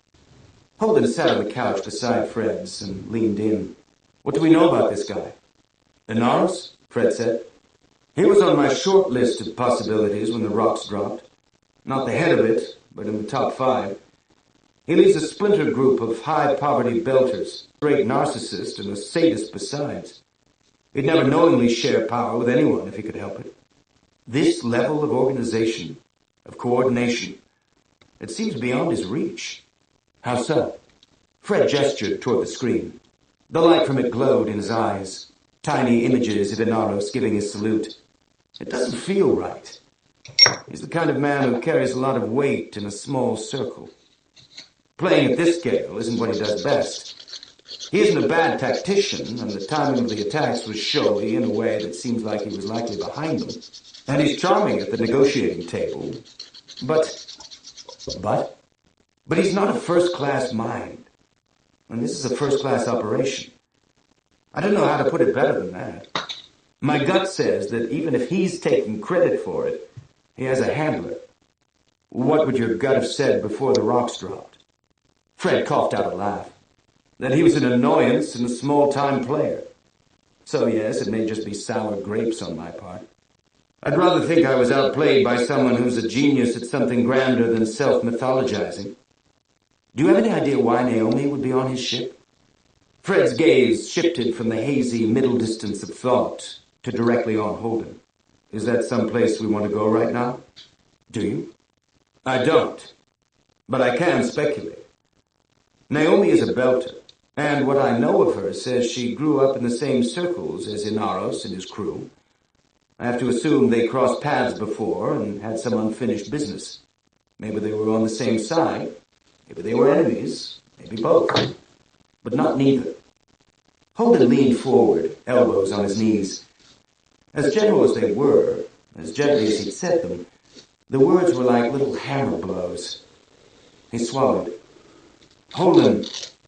Holden sat on the couch beside Fred's and leaned in. What do we know about this guy? Inaros? Fred said. He was on my short list of possibilities when the rocks dropped. Not the head of it, but in the top 5. He leads a splinter group of high-poverty belters, a great narcissist and a sadist besides. He'd never knowingly share power with anyone if he could help it. This level of organization, of coordination, it seems beyond his reach. How so? Fred gestured toward the screen. The light from it glowed in his eyes, tiny images of Inaros giving his salute. It doesn't feel right. He's the kind of man who carries a lot of weight in a small circle. Playing at this scale isn't what he does best. He isn't a bad tactician, and the timing of the attacks was showy in a way that seems like he was likely behind them. And he's charming at the negotiating table. But he's not a first-class mind. And this is a first-class operation. I don't know how to put it better than that. My gut says that even if he's taking credit for it, he has a handler. What would your gut have said before the rocks dropped? Fred coughed out a laugh. That he was an annoyance and a small-time player. So yes, it may just be sour grapes on my part. I'd rather think I was outplayed by someone who's a genius at something grander than self-mythologizing. Do you have any idea why Naomi would be on his ship? Fred's gaze shifted from the hazy middle distance of thought to directly on Holden. Is that someplace we want to go right now? Do you? I don't. But I can speculate. Naomi is a belter, And what I know of her says she grew up in the same circles as Inaros and his crew. I have to assume they crossed paths before and had some unfinished business. Maybe they were on the same side. Maybe they were enemies. Maybe both. But not neither. Holden leaned forward, elbows on his knees. As gentle as they were, as gently as he'd said them, the words were like little hammer blows. He swallowed. Holden,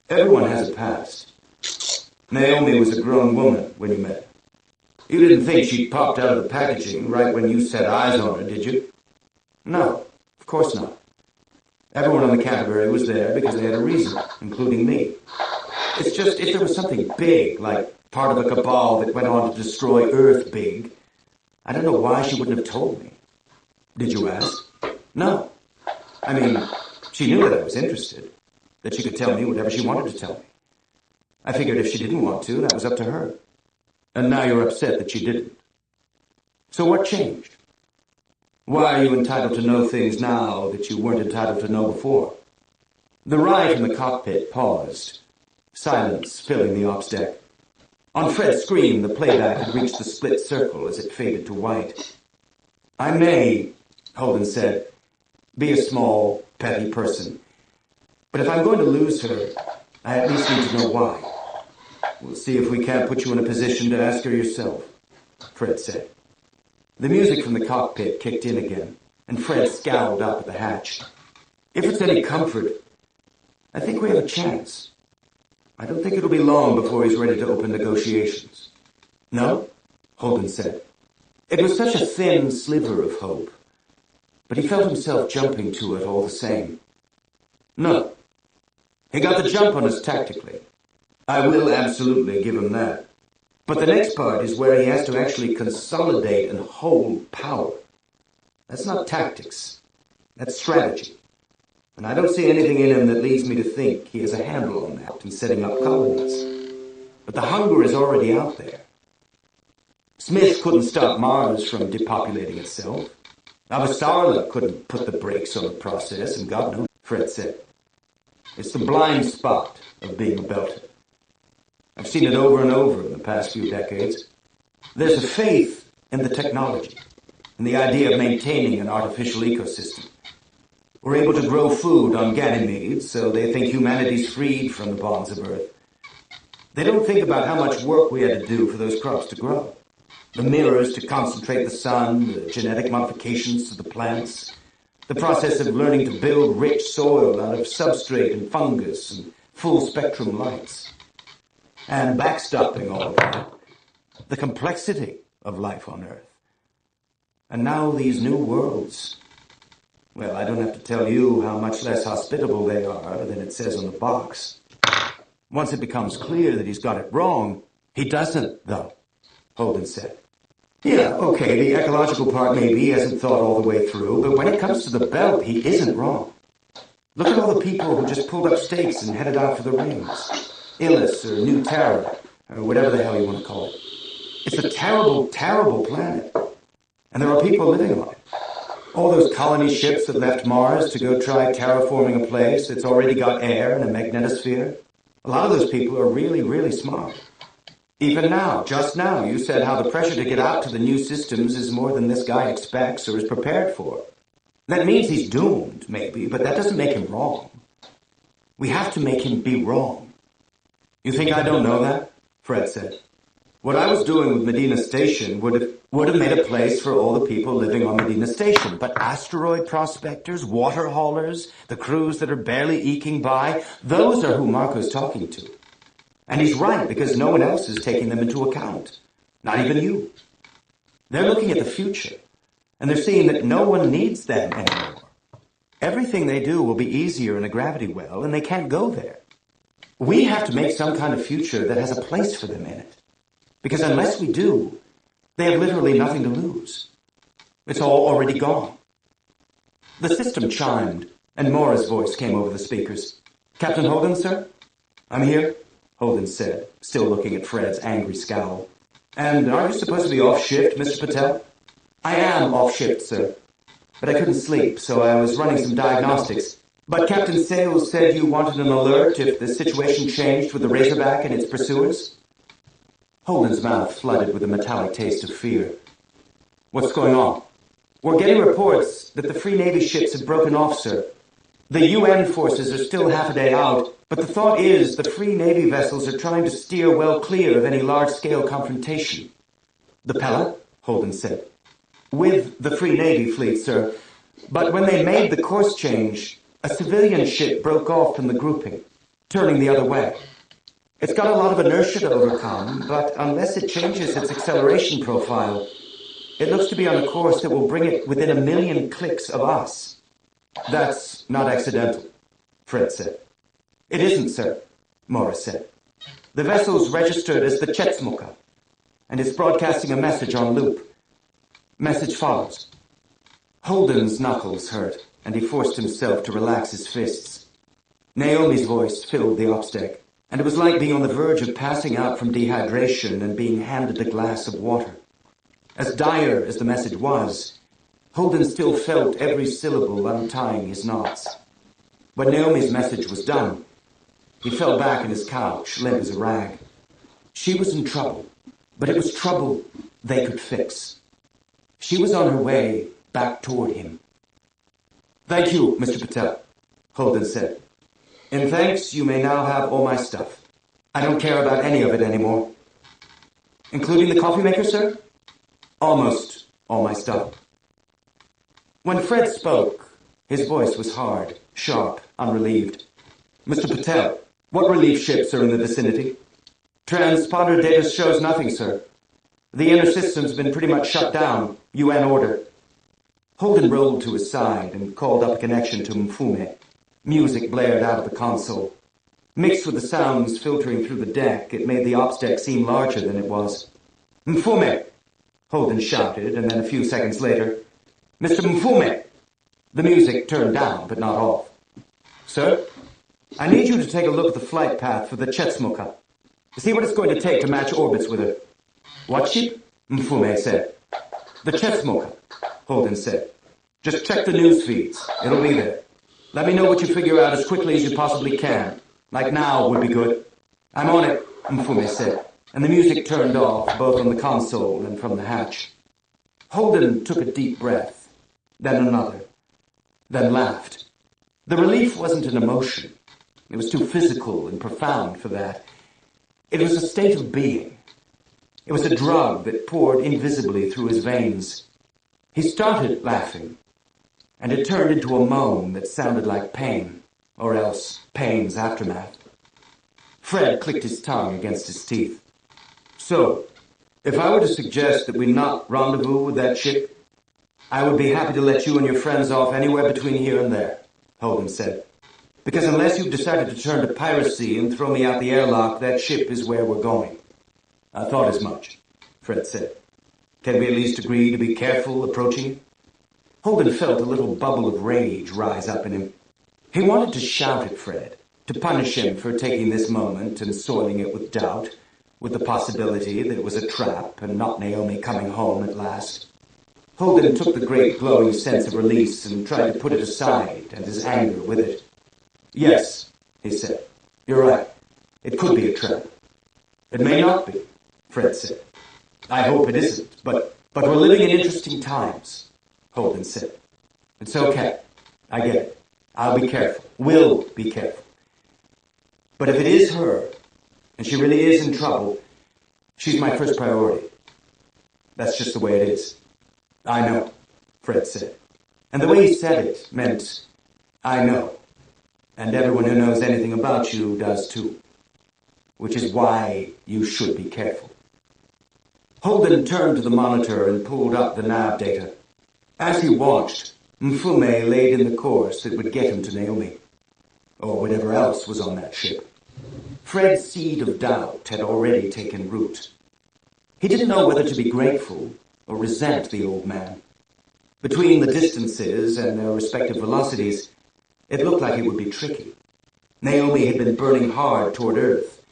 everyone has a past. Naomi was a grown woman when you met her. You didn't think she popped out of the packaging right when you set eyes on her, did you? No, of course not. Everyone on the Canterbury was there because they had a reason, including me. It's just, if there was something big, like part of a cabal that went on to destroy Earth big, I don't know why she wouldn't have told me. Did you ask? No. I mean, she knew that I was interested, that she could tell me whatever she wanted to tell me. I figured if she didn't want to, that was up to her. And now you're upset that she didn't. So what changed? Why are you entitled to know things now that you weren't entitled to know before? The ride from the cockpit paused, silence filling the ops deck. On Fred's screen, the playback had reached the split circle as it faded to white. I may, Holden said, be a small, petty person. But if I'm going to lose her, I at least need to know why. We'll see if we can't put you in a position to ask her yourself, Fred said. The music from the cockpit kicked in again, and Fred scowled up at the hatch. If it's any comfort, I think we have a chance. I don't think it'll be long before he's ready to open negotiations. No? Holden said. It was such a thin sliver of hope, but he felt himself jumping to it all the same. No. He got the jump on us tactically. I will absolutely give him that. But the next part is where he has to actually consolidate and hold power. That's not tactics. That's strategy. And I don't see anything in him that leads me to think he has a handle on that in setting up colonies. But the hunger is already out there. Smith couldn't stop Mars from depopulating itself. Avasarla couldn't put the brakes on the process, and God knows, Fred said. It's the blind spot of being a belter. I've seen it over and over in the past few decades. There's a faith in the technology, in the idea of maintaining an artificial ecosystem. We're able to grow food on Ganymedes, so they think humanity's freed from the bonds of Earth. They don't think about how much work we had to do for those crops to grow. The mirrors to concentrate the sun, the genetic modifications to the plants, the process of learning to build rich soil out of substrate and fungus and full-spectrum lights. And backstopping all of that, the complexity of life on Earth. And now these new worlds. Well, I don't have to tell you how much less hospitable they are than it says on the box. Once it becomes clear that he's got it wrong, he doesn't, though, Holden said. Yeah, okay, the ecological part maybe he hasn't thought all the way through, but when it comes to the belt, he isn't wrong. Look at all the people who just pulled up stakes and headed out for the rings. Illis or New Terra, or whatever the hell you want to call it. It's a terrible, terrible planet. And there are people living on it. All those colony ships that left Mars to go try terraforming a place that's already got air and a magnetosphere. A lot of those people are really, really smart. Even now, just now, you said how the pressure to get out to the new systems is more than this guy expects or is prepared for. That means he's doomed, maybe, but that doesn't make him wrong. We have to make him be wrong. You think I don't know that? Fred said. What I was doing with Medina Station would have made a place for all the people living on Medina Station. But asteroid prospectors, water haulers, the crews that are barely eking by, those are who Marco's talking to. And he's right, because no one else is taking them into account. Not even you. They're looking at the future, and they're seeing that no one needs them anymore. Everything they do will be easier in a gravity well, and they can't go there. We have to make some kind of future that has a place for them in it. Because unless we do, they have literally nothing to lose. It's all already gone. The system chimed, and Mora's voice came over the speakers. Captain Holden, sir? I'm here, Holden said, still looking at Fred's angry scowl. And aren't you supposed to be off shift, Mr. Patel? I am off shift, sir. But I couldn't sleep, so I was running some diagnostics. But Captain Sales said you wanted an alert if the situation changed with the Razorback and its pursuers? Holden's mouth flooded with a metallic taste of fear. What's going on? We're getting reports that the Free Navy ships have broken off, sir. The UN forces are still half a day out, but the thought is the Free Navy vessels are trying to steer well clear of any large-scale confrontation. The Pella? Holden said. With the Free Navy fleet, sir. But when they made the course change, a civilian ship broke off from the grouping, turning the other way. It's got a lot of inertia to overcome, but unless it changes its acceleration profile, it looks to be on a course that will bring it within 1 million clicks of us. That's not accidental, Fred said. It isn't, sir, Morris said. The vessel's registered as the Chetsmuka, and it's broadcasting a message on loop. Message follows. Holden's knuckles hurt, and he forced himself to relax his fists. Naomi's voice filled the ops deck, and it was like being on the verge of passing out from dehydration and being handed a glass of water. As dire as the message was, Holden still felt every syllable untying his knots. When Naomi's message was done, he fell back in his couch, limp as a rag. She was in trouble, but it was trouble they could fix. She was on her way back toward him. Thank you, Mr. Patel, Holden said. In thanks, you may now have all my stuff. I don't care about any of it anymore. Including the coffee maker, sir? Almost all my stuff. When Fred spoke, his voice was hard, sharp, unrelieved. Mr. Patel, what relief ships are in the vicinity? Transponder data shows nothing, sir. The inner system's been pretty much shut down. UN order. Holden rolled to his side and called up a connection to Mfume. Music blared out of the console. Mixed with the sounds filtering through the deck, it made the ops deck seem larger than it was. Mfume! Holden shouted, and then a few seconds later, Mr. Mfume! The music turned down, but not off. Sir, I need you to take a look at the flight path for the Chetsmuka. See what it's going to take to match orbits with her. What ship? Mfume said. The Chetsmuka, Holden said. Just check the news feeds. It'll be there. Let me know what you figure out as quickly as you possibly can. Like now would be good. I'm on it, Mfume said, and the music turned off, both on the console and from the hatch. Holden took a deep breath, then another, then laughed. The relief wasn't an emotion. It was too physical and profound for that. It was a state of being. It was a drug that poured invisibly through his veins. He started laughing, and it turned into a moan that sounded like pain, or else pain's aftermath. Fred clicked his tongue against his teeth. So, if I were to suggest that we not rendezvous with that ship, I would be happy to let you and your friends off anywhere between here and there, Holden said. Because unless you've decided to turn to piracy and throw me out the airlock, that ship is where we're going. I thought as much, Fred said. Can we at least agree to be careful approaching it? Holden felt a little bubble of rage rise up in him. He wanted to shout at Fred, to punish him for taking this moment and soiling it with doubt, with the possibility that it was a trap and not Naomi coming home at last. Holden took the great glowing sense of release and tried to put it aside, and his anger with it. Yes, he said. You're right. It could be a trap. It may not be, Fred said. I hope it isn't, but we're living in interesting times, Holden said. It's okay. I get it. I'll be careful. We'll be careful. But if it is her, and she really is in trouble, she's my first priority. That's just the way it is. I know, Fred said. And the way he said it meant, I know. And everyone who knows anything about you does too. Which is why you should be careful. Holden turned to the monitor and pulled up the nav data. As he watched, Mfume laid in the course that would get him to Naomi, or whatever else was on that ship. Fred's seed of doubt had already taken root. He didn't know whether to be grateful or resent the old man. Between the distances and their respective velocities, it looked like it would be tricky. Naomi had been burning hard toward Earth,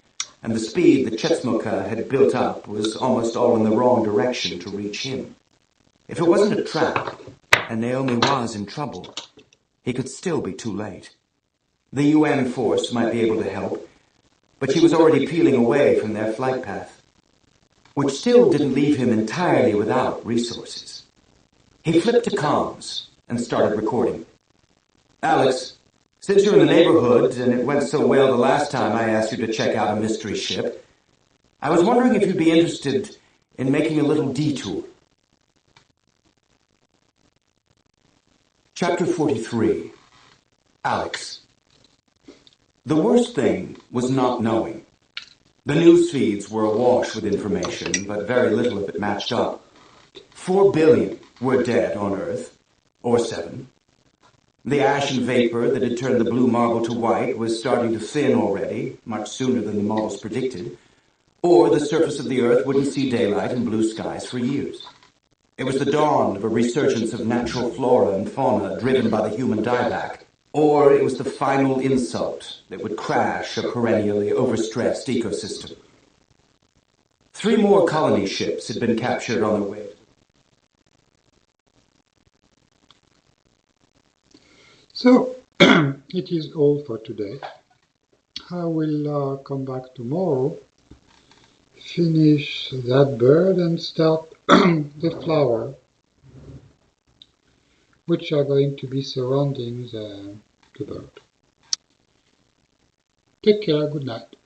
and the speed the Chetsmuka had built up was almost all in the wrong direction to reach him. If it wasn't a trap, and Naomi was in trouble, he could still be too late. The UN force might be able to help, but she was already peeling away from their flight path, which still didn't leave him entirely without resources. He flipped to comms and started recording. Alex, since you're in the neighborhood and it went so well the last time I asked you to check out a mystery ship, I was wondering if you'd be interested in making a little detour. Chapter 43. Alex. The worst thing was not knowing. The news feeds were awash with information, but very little of it matched up. 4 billion were dead on Earth, or 7. The ash and vapor that had turned the blue marble to white was starting to thin already, much sooner than the models predicted, or the surface of the Earth wouldn't see daylight and blue skies for years. It was the dawn of a resurgence of natural flora and fauna driven by the human dieback, or it was the final insult that would crash a perennially overstressed ecosystem. 3 more colony ships had been captured on their way. So, it is all for today. I will come back tomorrow, finish that bird and start the flower, which are going to be surrounding the bird. Take care, good night.